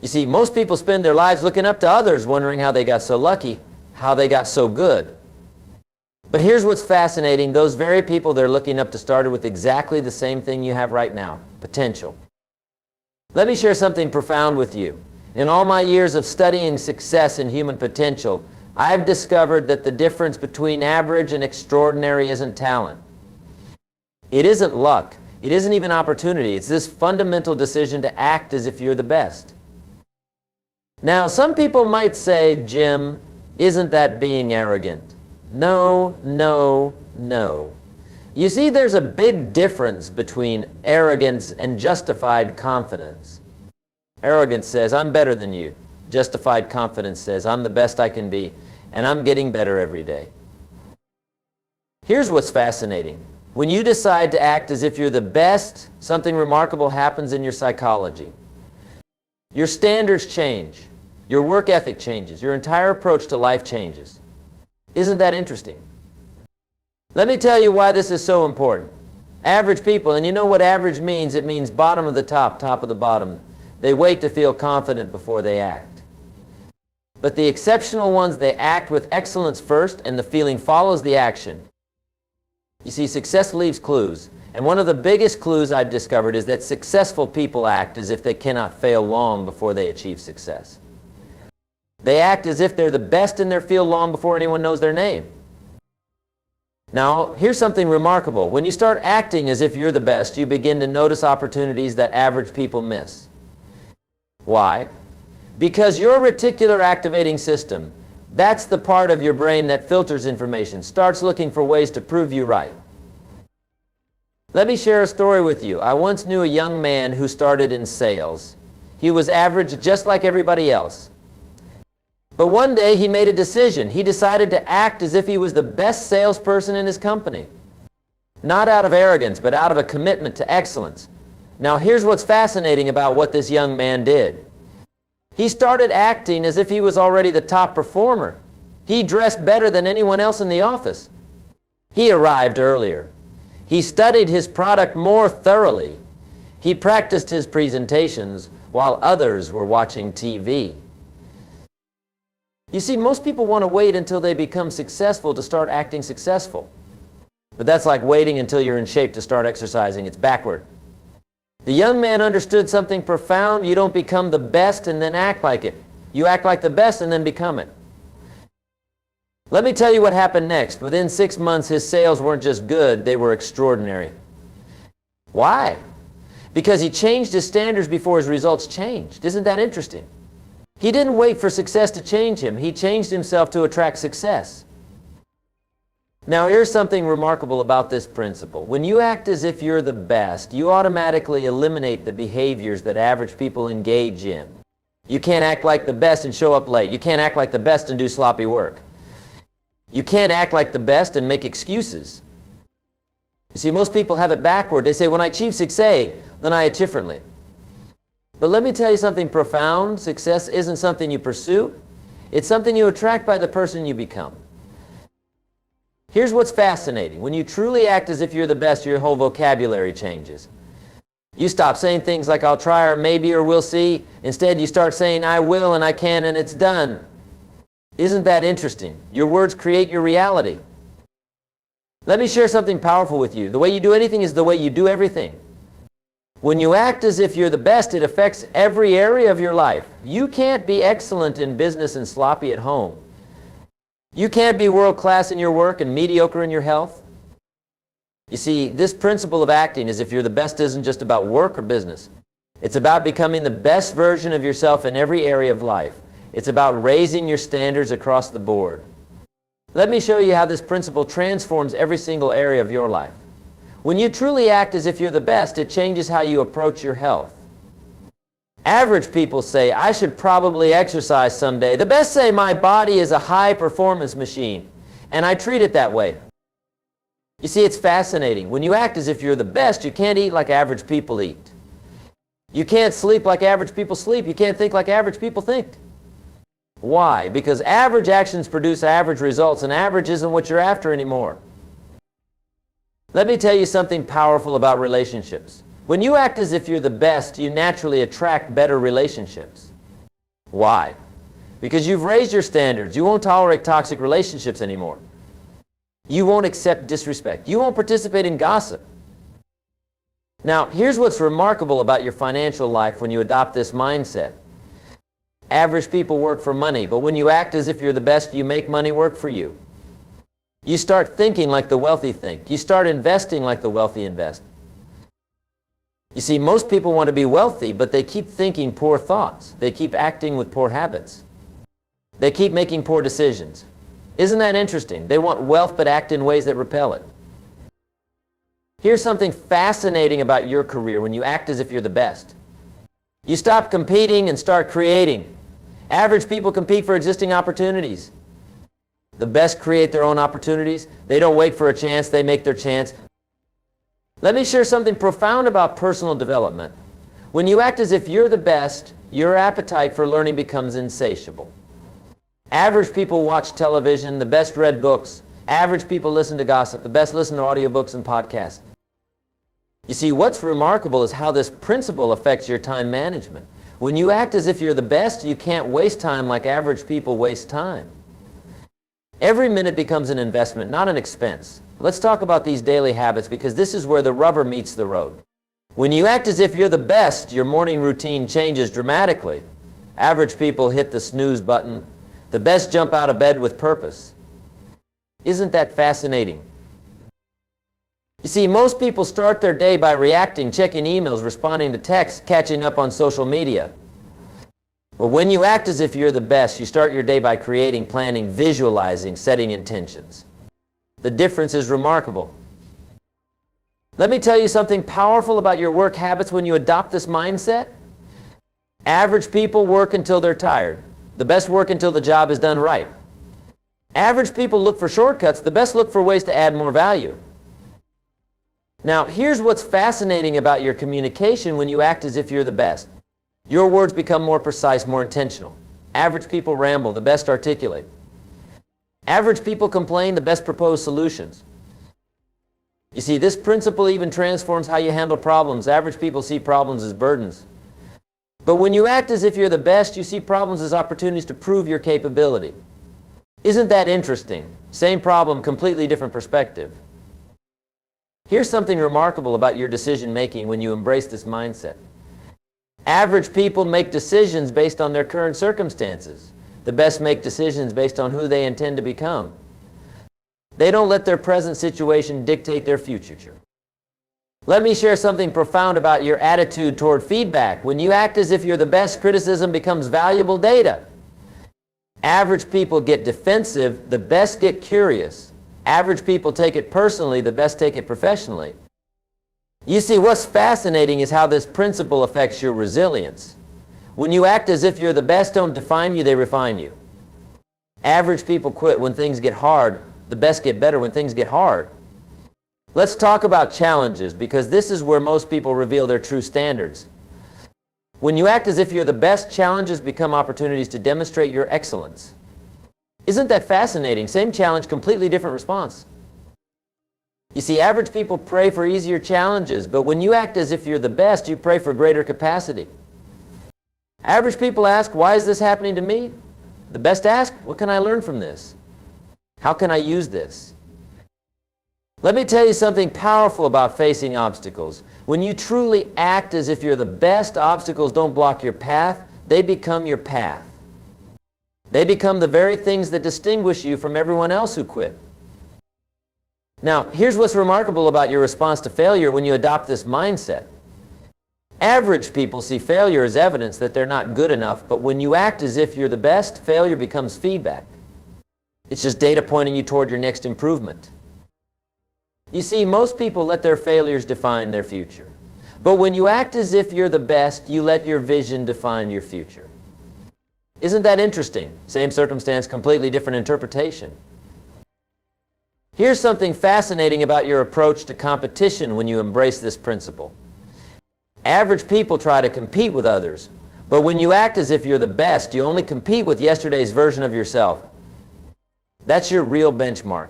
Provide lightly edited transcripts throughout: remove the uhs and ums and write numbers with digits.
You see, most people spend their lives looking up to others, wondering how they got so lucky, how they got so good. But here's what's fascinating. Those very people they're looking up to started with exactly the same thing you have right now, potential. Let me share something profound with you. In all my years of studying success and human potential, I've discovered that the difference between average and extraordinary isn't talent. It isn't luck. It isn't even opportunity. It's this fundamental decision to act as if you're the best. Now, some people might say, Jim, isn't that being arrogant? No, no, no. You see, there's a big difference between arrogance and justified confidence. Arrogance says, I'm better than you. Justified confidence says, I'm the best I can be, and I'm getting better every day. Here's what's fascinating. When you decide to act as if you're the best, something remarkable happens in your psychology. Your standards change. Your work ethic changes. Your entire approach to life changes. Isn't that interesting? Let me tell you why this is so important. Average people, and you know what average means? It means bottom of the top, top of the bottom. They wait to feel confident before they act. But the exceptional ones, they act with excellence first, and the feeling follows the action. You see, success leaves clues. And one of the biggest clues I've discovered is that successful people act as if they cannot fail long before they achieve success. They act as if they're the best in their field long before anyone knows their name. Now, here's something remarkable. When you start acting as if you're the best, you begin to notice opportunities that average people miss. Why? Because your reticular activating system, that's the part of your brain that filters information, starts looking for ways to prove you right. Let me share a story with you. I once knew a young man who started in sales. He was average just like everybody else. But one day he made a decision. He decided to act as if he was the best salesperson in his company. Not out of arrogance, but out of a commitment to excellence. Now here's what's fascinating about what this young man did. He started acting as if he was already the top performer. He dressed better than anyone else in the office. He arrived earlier. He studied his product more thoroughly. He practiced his presentations while others were watching TV. You see, most people want to wait until they become successful to start acting successful. But that's like waiting until you're in shape to start exercising. It's backward. The young man understood something profound. You don't become the best and then act like it. You act like the best and then become it. Let me tell you what happened next. Within 6 months, his sales weren't just good, they were extraordinary. Why? Because he changed his standards before his results changed. Isn't that interesting? He didn't wait for success to change him. He changed himself to attract success. Now, here's something remarkable about this principle. When you act as if you're the best, you automatically eliminate the behaviors that average people engage in. You can't act like the best and show up late. You can't act like the best and do sloppy work. You can't act like the best and make excuses. You see, most people have it backward. They say, when I achieve success, then I act differently. But let me tell you something profound. Success isn't something you pursue. It's something you attract by the person you become. Here's what's fascinating. When you truly act as if you're the best, your whole vocabulary changes. You stop saying things like, I'll try, or maybe, or we'll see. Instead, you start saying, I will, and I can, and it's done. Isn't that interesting? Your words create your reality. Let me share something powerful with you. The way you do anything is the way you do everything. When you act as if you're the best, it affects every area of your life. You can't be excellent in business and sloppy at home. You can't be world-class in your work and mediocre in your health. You see, this principle of acting as if you're the best isn't just about work or business. It's about becoming the best version of yourself in every area of life. It's about raising your standards across the board. Let me show you how this principle transforms every single area of your life. When you truly act as if you're the best, it changes how you approach your health. Average people say, I should probably exercise someday. The best say, my body is a high-performance machine, and I treat it that way. You see, it's fascinating. When you act as if you're the best, you can't eat like average people eat. You can't sleep like average people sleep. You can't think like average people think. Why? Because average actions produce average results, and average isn't what you're after anymore. Let me tell you something powerful about relationships. When you act as if you're the best, you naturally attract better relationships. Why? Because you've raised your standards. You won't tolerate toxic relationships anymore. You won't accept disrespect. You won't participate in gossip. Now, here's what's remarkable about your financial life when you adopt this mindset. Average people work for money, but when you act as if you're the best, you make money work for you. You start thinking like the wealthy think. You start investing like the wealthy invest. You see, most people want to be wealthy, but they keep thinking poor thoughts. They keep acting with poor habits. They keep making poor decisions. Isn't that interesting? They want wealth but act in ways that repel it. Here's something fascinating about your career when you act as if you're the best. You stop competing and start creating. Average people compete for existing opportunities. The best create their own opportunities. They don't wait for a chance, they make their chance. Let me share something profound about personal development. When you act as if you're the best, your appetite for learning becomes insatiable. Average people watch television, the best read books. Average people listen to gossip, the best listen to audiobooks and podcasts. You see, what's remarkable is how this principle affects your time management. When you act as if you're the best, you can't waste time like average people waste time. Every minute becomes an investment, not an expense. Let's talk about these daily habits because this is where the rubber meets the road. When you act as if you're the best, your morning routine changes dramatically. Average people hit the snooze button. The best jump out of bed with purpose. Isn't that fascinating? You see, most people start their day by reacting, checking emails, responding to texts, catching up on social media. But when you act as if you're the best, you start your day by creating, planning, visualizing, setting intentions. The difference is remarkable. Let me tell you something powerful about your work habits when you adopt this mindset. Average people work until they're tired. The best work until the job is done right. Average people look for shortcuts. The best look for ways to add more value. Now, here's what's fascinating about your communication when you act as if you're the best. Your words become more precise, more intentional. Average people ramble. The best articulate. Average people complain. The best propose solutions. You see, this principle even transforms how you handle problems. Average people see problems as burdens. But when you act as if you're the best, you see problems as opportunities to prove your capability. Isn't that interesting? Same problem, completely different perspective. Here's something remarkable about your decision making when you embrace this mindset. Average people make decisions based on their current circumstances. The best make decisions based on who they intend to become. They don't let their present situation dictate their future. Let me share something profound about your attitude toward feedback. When you act as if you're the best, criticism becomes valuable data. Average people get defensive, the best get curious. Average people take it personally, the best take it professionally. You see, what's fascinating is how this principle affects your resilience. When you act as if you're the best, don't define you, they refine you. Average people quit when things get hard. The best get better when things get hard. Let's talk about challenges because this is where most people reveal their true standards. When you act as if you're the best, challenges become opportunities to demonstrate your excellence. Isn't that fascinating? Same challenge, completely different response. You see, average people pray for easier challenges, but when you act as if you're the best, you pray for greater capacity. Average people ask, why is this happening to me? The best ask, what can I learn from this? How can I use this? Let me tell you something powerful about facing obstacles. When you truly act as if you're the best, obstacles don't block your path, they become your path. They become the very things that distinguish you from everyone else who quit. Now, here's what's remarkable about your response to failure when you adopt this mindset. Average people see failure as evidence that they're not good enough, but when you act as if you're the best, failure becomes feedback. It's just data pointing you toward your next improvement. You see, most people let their failures define their future. But when you act as if you're the best, you let your vision define your future. Isn't that interesting? Same circumstance, completely different interpretation. Here's something fascinating about your approach to competition when you embrace this principle. Average people try to compete with others, but when you act as if you're the best, you only compete with yesterday's version of yourself. That's your real benchmark.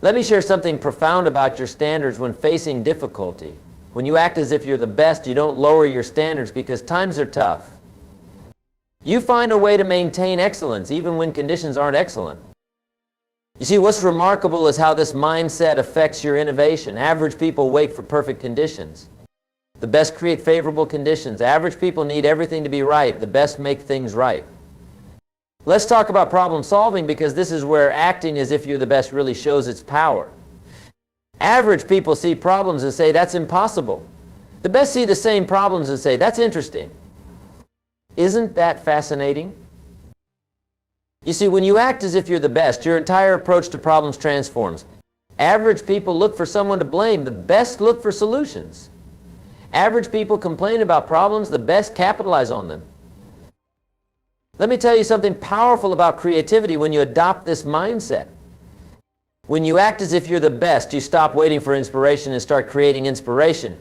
Let me share something profound about your standards when facing difficulty. When you act as if you're the best, you don't lower your standards because times are tough. You find a way to maintain excellence even when conditions aren't excellent. You see, what's remarkable is how this mindset affects your innovation. Average people wait for perfect conditions. The best create favorable conditions. Average people need everything to be right. The best make things right. Let's talk about problem solving, because this is where acting as if you're the best really shows its power. Average people see problems and say, that's impossible. The best see the same problems and say, that's interesting. Isn't that fascinating? You see, when you act as if you're the best, your entire approach to problems transforms. Average people look for someone to blame. The best look for solutions. Average people complain about problems. The best capitalize on them. Let me tell you something powerful about creativity when you adopt this mindset. When you act as if you're the best, you stop waiting for inspiration and start creating inspiration.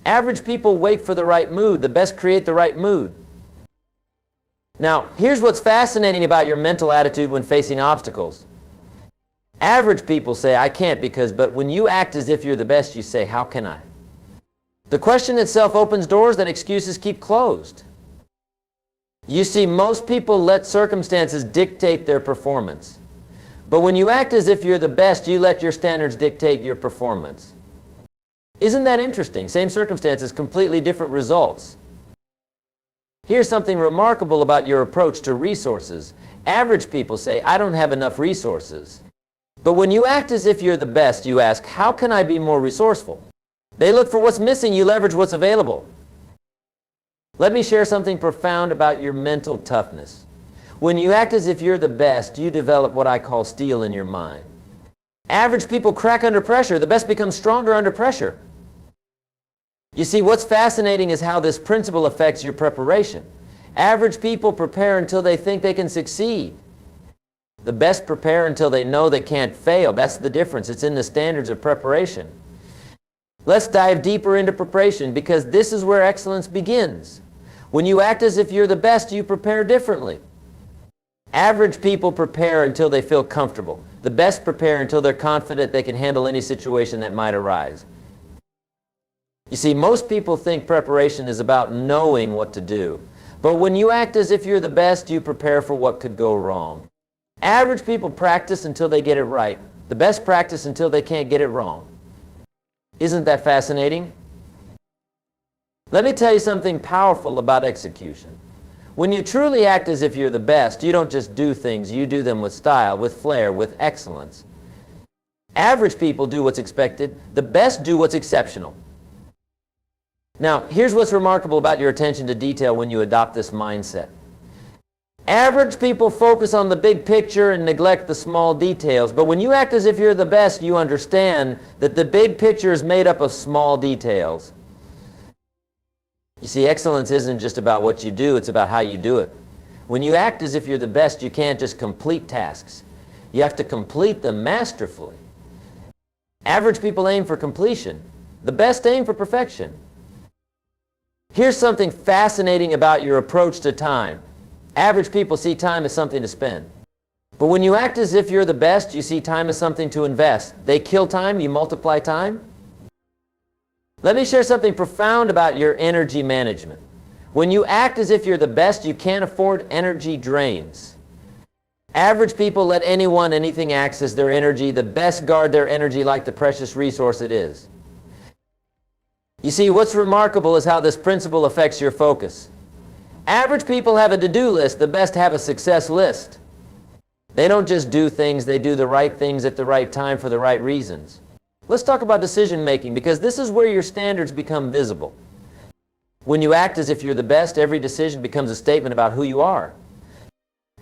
Average people wait for the right mood. The best create the right mood. Now, here's what's fascinating about your mental attitude when facing obstacles. Average people say, I can't because, but when you act as if you're the best, you say, how can I? The question itself opens doors that excuses keep closed. You see, most people let circumstances dictate their performance. But when you act as if you're the best, you let your standards dictate your performance. Isn't that interesting? Same circumstances, completely different results. Here's something remarkable about your approach to resources. Average people say, I don't have enough resources. But when you act as if you're the best, you ask, how can I be more resourceful? They look for what's missing, you leverage what's available. Let me share something profound about your mental toughness. When you act as if you're the best, you develop what I call steel in your mind. Average people crack under pressure. The best become stronger under pressure. You see, what's fascinating is how this principle affects your preparation. Average people prepare until they think they can succeed. The best prepare until they know they can't fail. That's the difference. It's in the standards of preparation. Let's dive deeper into preparation, because this is where excellence begins. When you act as if you're the best, you prepare differently. Average people prepare until they feel comfortable. The best prepare until they're confident they can handle any situation that might arise. You see, most people think preparation is about knowing what to do. But when you act as if you're the best, you prepare for what could go wrong. Average people practice until they get it right. The best practice until they can't get it wrong. Isn't that fascinating? Let me tell you something powerful about execution. When you truly act as if you're the best, you don't just do things, you do them with style, with flair, with excellence. Average people do what's expected. The best do what's exceptional. Now, here's what's remarkable about your attention to detail when you adopt this mindset. Average people focus on the big picture and neglect the small details. But when you act as if you're the best, you understand that the big picture is made up of small details. You see, excellence isn't just about what you do, it's about how you do it. When you act as if you're the best, you can't just complete tasks. You have to complete them masterfully. Average people aim for completion. The best aim for perfection. Here's something fascinating about your approach to time. Average people see time as something to spend. But when you act as if you're the best, you see time as something to invest. They kill time, you multiply time. Let me share something profound about your energy management. When you act as if you're the best, you can't afford energy drains. Average people let anyone, anything access their energy. The best guard their energy like the precious resource it is. You see, what's remarkable is how this principle affects your focus. Average people have a to-do list. The best have a success list. They don't just do things, they do the right things at the right time for the right reasons. Let's talk about decision making, because this is where your standards become visible. When you act as if you're the best, every decision becomes a statement about who you are.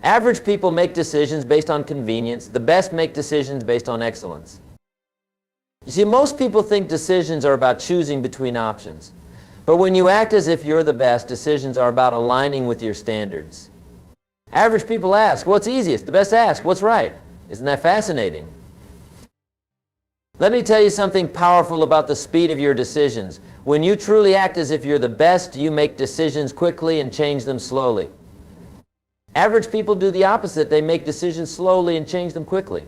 Average people make decisions based on convenience. The best make decisions based on excellence. You see, most people think decisions are about choosing between options. But when you act as if you're the best, decisions are about aligning with your standards. Average people ask, what's easiest? The best ask, what's right? Isn't that fascinating? Let me tell you something powerful about the speed of your decisions. When you truly act as if you're the best, you make decisions quickly and change them slowly. Average people do the opposite. They make decisions slowly and change them quickly.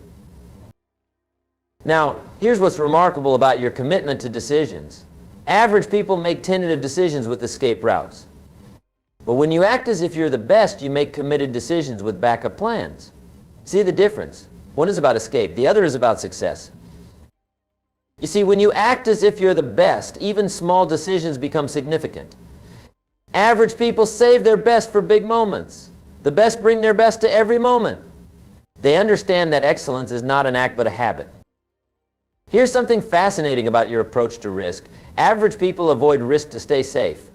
Now, here's what's remarkable about your commitment to decisions. Average people make tentative decisions with escape routes. But when you act as if you're the best, you make committed decisions with backup plans. See the difference? One is about escape. The other is about success. You see, when you act as if you're the best, even small decisions become significant. Average people save their best for big moments. The best bring their best to every moment. They understand that excellence is not an act but a habit. Here's something fascinating about your approach to risk. Average people avoid risk to stay safe.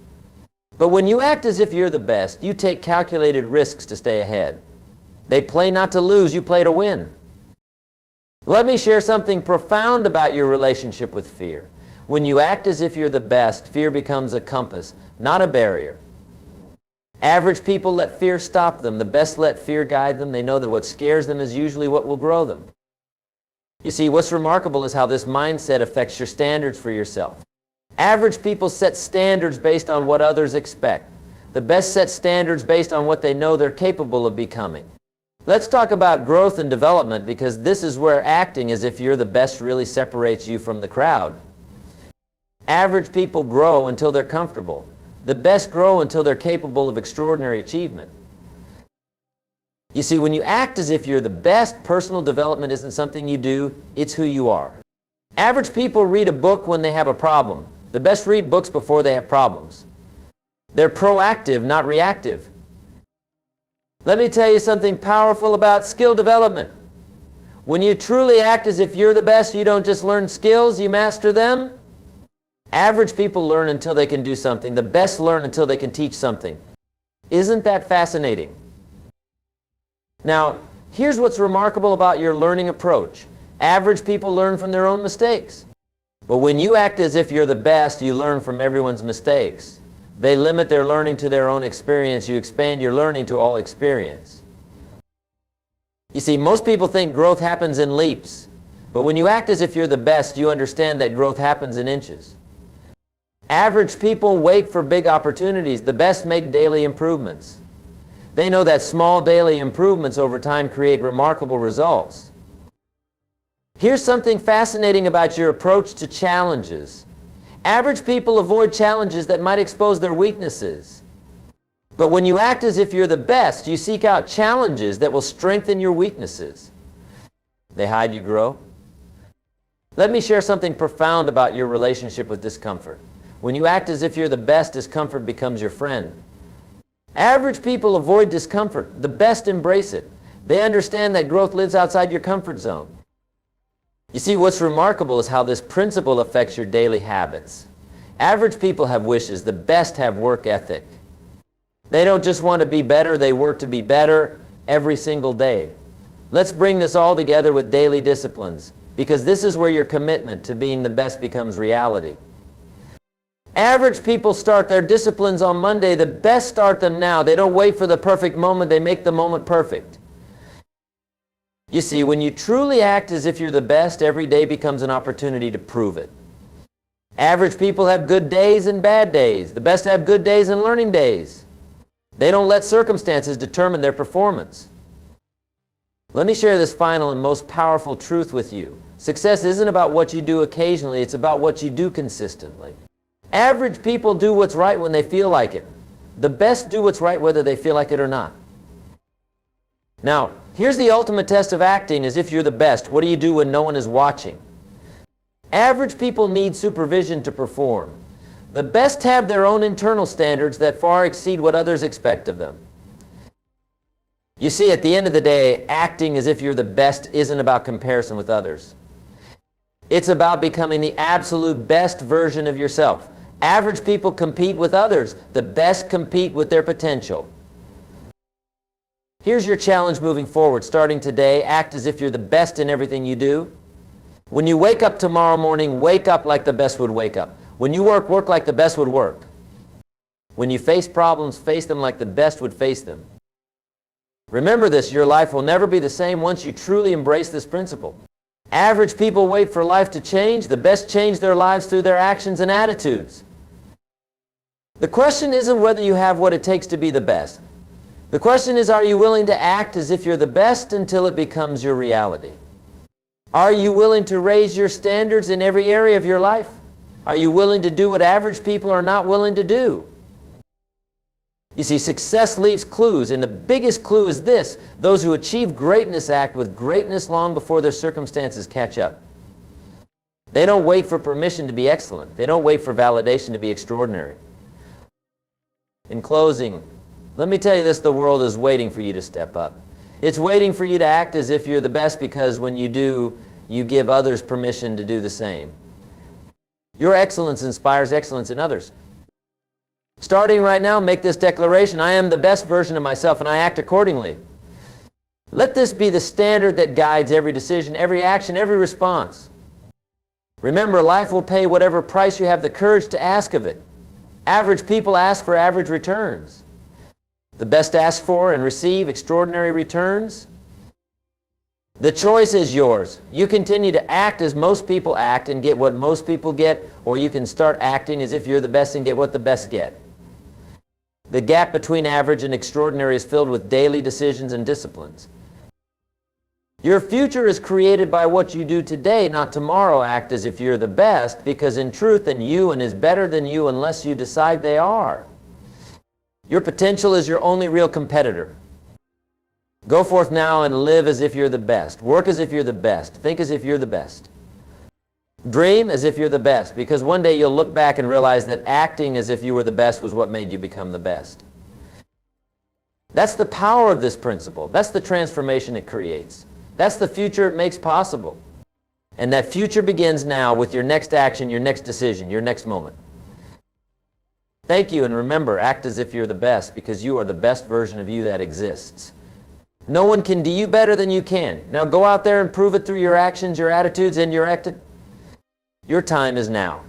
But when you act as if you're the best, you take calculated risks to stay ahead. They play not to lose, you play to win. Let me share something profound about your relationship with fear. When you act as if you're the best, fear becomes a compass, not a barrier. Average people let fear stop them. The best let fear guide them. They know that what scares them is usually what will grow them. You see, what's remarkable is how this mindset affects your standards for yourself. Average people set standards based on what others expect. The best set standards based on what they know they're capable of becoming. Let's talk about growth and development, because this is where acting as if you're the best really separates you from the crowd. Average people grow until they're comfortable. The best grow until they're capable of extraordinary achievement. You see, when you act as if you're the best, personal development isn't something you do, it's who you are. Average people read a book when they have a problem. The best read books before they have problems. They're proactive, not reactive. Let me tell you something powerful about skill development. When you truly act as if you're the best, you don't just learn skills, you master them. Average people learn until they can do something. The best learn until they can teach something. Isn't that fascinating? Now, here's what's remarkable about your learning approach. Average people learn from their own mistakes. But when you act as if you're the best, you learn from everyone's mistakes. They limit their learning to their own experience. You expand your learning to all experience. You see, most people think growth happens in leaps. But when you act as if you're the best, you understand that growth happens in inches. Average people wait for big opportunities. The best make daily improvements. They know that small daily improvements over time create remarkable results. Here's something fascinating about your approach to challenges. Average people avoid challenges that might expose their weaknesses. But when you act as if you're the best, you seek out challenges that will strengthen your weaknesses. They hide, you grow. Let me share something profound about your relationship with discomfort. When you act as if you're the best, discomfort becomes your friend. Average people avoid discomfort. The best embrace it. They understand that growth lives outside your comfort zone. You see, what's remarkable is how this principle affects your daily habits. Average people have wishes. The best have work ethic. They don't just want to be better, they work to be better every single day. Let's bring this all together with daily disciplines, because this is where your commitment to being the best becomes reality. Average people start their disciplines on Monday. The best start them now. They don't wait for the perfect moment. They make the moment perfect. You see, when you truly act as if you're the best, every day becomes an opportunity to prove it. Average people have good days and bad days. The best have good days and learning days. They don't let circumstances determine their performance. Let me share this final and most powerful truth with you. Success isn't about what you do occasionally, it's about what you do consistently. Average people do what's right when they feel like it. The best do what's right whether they feel like it or not. Now, here's the ultimate test of acting as if you're the best. What do you do when no one is watching? Average people need supervision to perform. The best have their own internal standards that far exceed what others expect of them. You see, at the end of the day, acting as if you're the best isn't about comparison with others. It's about becoming the absolute best version of yourself. Average people compete with others. The best compete with their potential. Here's your challenge moving forward. Starting today, act as if you're the best in everything you do. When you wake up tomorrow morning, wake up like the best would wake up. When you work, work like the best would work. When you face problems, face them like the best would face them. Remember this, your life will never be the same once you truly embrace this principle. Average people wait for life to change. The best change their lives through their actions and attitudes. The question isn't whether you have what it takes to be the best. The question is, are you willing to act as if you're the best until it becomes your reality? Are you willing to raise your standards in every area of your life? Are you willing to do what average people are not willing to do? You see, success leaves clues, and the biggest clue is this: those who achieve greatness act with greatness long before their circumstances catch up. They don't wait for permission to be excellent. They don't wait for validation to be extraordinary. In closing, let me tell you this: the world is waiting for you to step up. It's waiting for you to act as if you're the best, because when you do, you give others permission to do the same. Your excellence inspires excellence in others. Starting right now, make this declaration: I am the best version of myself, and I act accordingly. Let this be the standard that guides every decision, every action, every response. Remember, life will pay whatever price you have the courage to ask of it. Average people ask for average returns. The best ask for and receive extraordinary returns. The choice is yours. You continue to act as most people act and get what most people get, or you can start acting as if you're the best and get what the best get. The gap between average and extraordinary is filled with daily decisions and disciplines. Your future is created by what you do today, not tomorrow. Act as if you're the best, because in truth, then you and is better than you unless you decide they are. Your potential is your only real competitor. Go forth now and live as if you're the best. Work as if you're the best. Think as if you're the best. Dream as if you're the best, because one day you'll look back and realize that acting as if you were the best was what made you become the best. That's the power of this principle. That's the transformation it creates. That's the future it makes possible. And that future begins now with your next action, your next decision, your next moment. Thank you, and remember, act as if you're the best, because you are the best version of you that exists. No one can do you better than you can. Now go out there and prove it through your actions, your attitudes, and your acting. Your time is now.